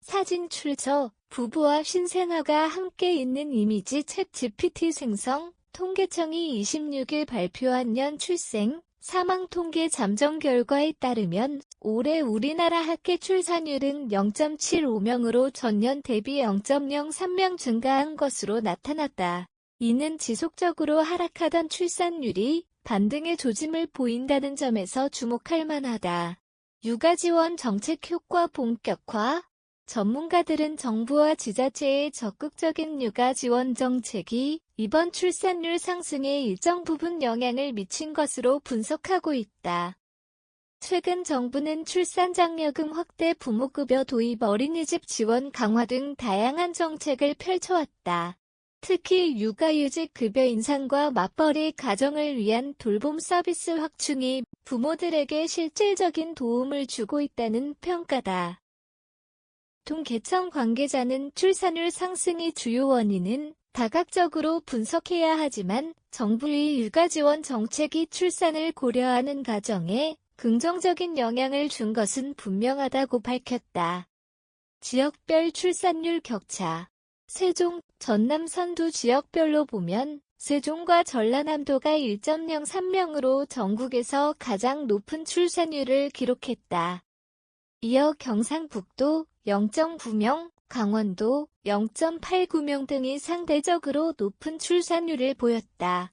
사진 출처, 부부와 신생아가 함께 있는 이미지 챗 GPT 생성, 통계청이 26일 발표한 연 출생, 사망 통계 잠정 결과에 따르면 올해 우리나라 합계 출산율은 0.75명으로 전년 대비 0.03명 증가한 것으로 나타났다. 이는 지속적으로 하락하던 출산율이 반등의 조짐을 보인다는 점에서 주목할 만하다. 육아 지원 정책 효과 본격화. 전문가들은 정부와 지자체의 적극적인 육아 지원 정책이 이번 출산율 상승에 일정 부분 영향을 미친 것으로 분석하고 있다. 최근 정부는 출산장려금 확대, 부모급여 도입, 어린이집 지원 강화 등 다양한 정책을 펼쳐왔다. 특히 육아휴직 급여 인상과 맞벌이 가정을 위한 돌봄 서비스 확충이 부모들에게 실질적인 도움을 주고 있다는 평가다. 통계청 관계자는 출산율 상승의 주요 원인은 다각적으로 분석해야 하지만 정부의 육아 지원 정책이 출산을 고려하는 가정에 긍정적인 영향을 준 것은 분명하다고 밝혔다. 지역별 출산율 격차. 세종, 전남, 선두 지역별로 보면 세종과 전라남도가 1.03명으로 전국에서 가장 높은 출산율을 기록했다. 이어 경상북도 0.9명, 강원도 0.89명 등이 상대적으로 높은 출산율을 보였다.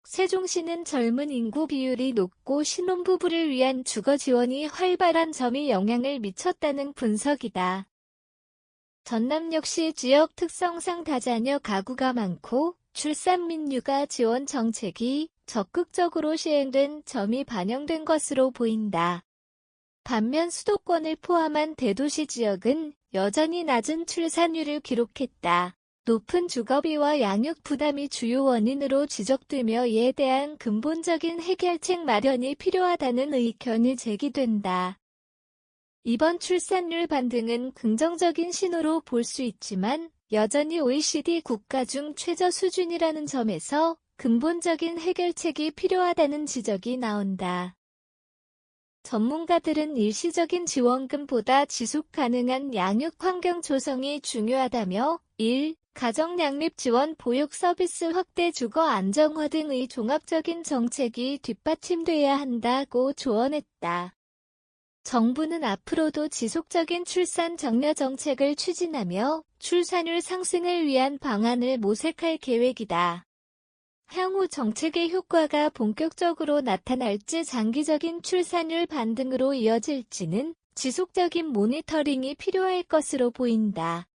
세종시는 젊은 인구 비율이 높고 신혼부부를 위한 주거 지원이 활발한 점이 영향을 미쳤다는 분석이다. 전남 역시 지역 특성상 다자녀 가구가 많고 출산 및 육아 지원 정책이 적극적으로 시행된 점이 반영된 것으로 보인다. 반면 수도권을 포함한 대도시 지역은 여전히 낮은 출산율을 기록했다. 높은 주거비와 양육 부담이 주요 원인으로 지적되며 이에 대한 근본적인 해결책 마련이 필요하다는 의견이 제기된다. 이번 출산율 반등은 긍정적인 신호로 볼 수 있지만 여전히 OECD 국가 중 최저 수준이라는 점에서 근본적인 해결책이 필요하다는 지적이 나온다. 전문가들은 일시적인 지원금보다 지속 가능한 양육 환경 조성이 중요하다며 1. 가정 양립 지원, 보육 서비스 확대, 주거 안정화 등의 종합적인 정책이 뒷받침돼야 한다고 조언했다. 정부는 앞으로도 지속적인 출산 장려 정책을 추진하며 출산율 상승을 위한 방안을 모색할 계획이다. 향후 정책의 효과가 본격적으로 나타날지 장기적인 출산율 반등으로 이어질지는 지속적인 모니터링이 필요할 것으로 보인다.